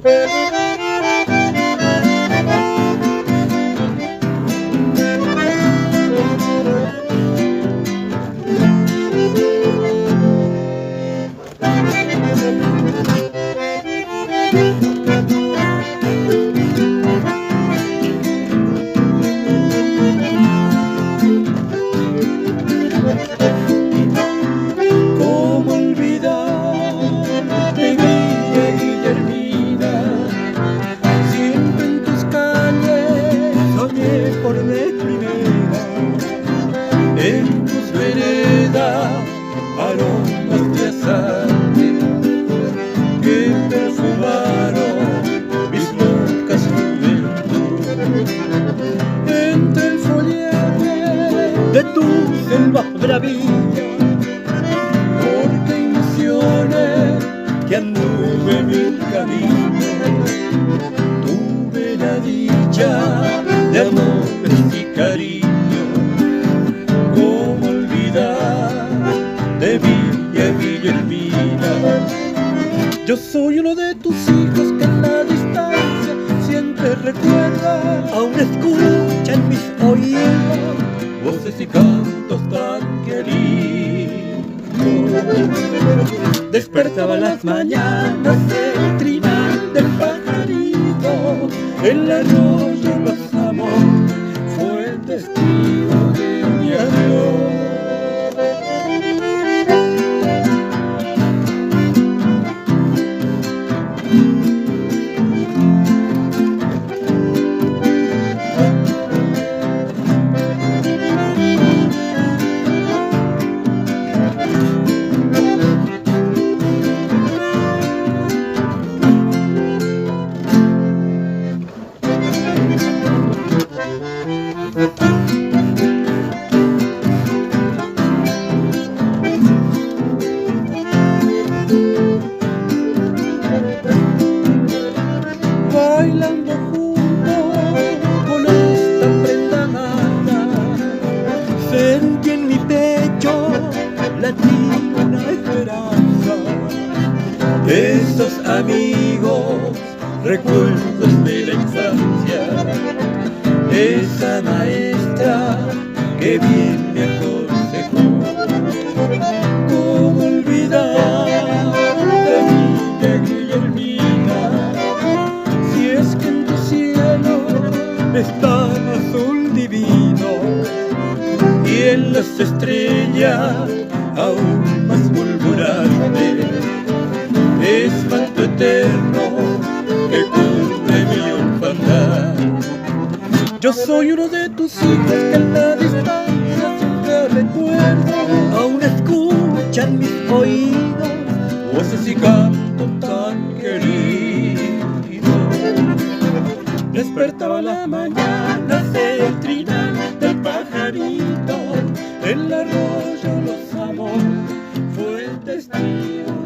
¿Cómo olvidar de Villa Guillermina? Siempre en tus calles soñé por vez primera, en tus veredas aromas de azahar que perfumaron mis locas juventud. Entre el follaje de tu selva bravía, porque ilusiones que anduve mil caminos, tuve la dicha de amores y cariño. ¿Cómo olvidar de Villa Guillermina? Yo soy uno de tus hijos que en la distancia siempre recuerda. Aún escucha en mis oídos voces y cantos tan queridos. Despertaba las mañanas el trinal del pajarito, el arroyo los amó, fue el testigo de mi adiós. Bailando juntos con esta prenda amada, sentí en mi pecho latir una esperanza. Esos amigos, recuerdos de la infancia, esa maestra que bien me aconsejó. ¿Cómo olvidar de Villa Guillermina? Es tan azul divino y en las estrellas aún más fulgurante, es manto eterno que cubre mi orfandad. Yo soy uno de tus hijos que en la distancia siempre recuerdo. Aún escuchan mis oídos voces y canto tan querido. Despertaba la mañana el trinal del pajarito, el arroyo los amó, fue el testigo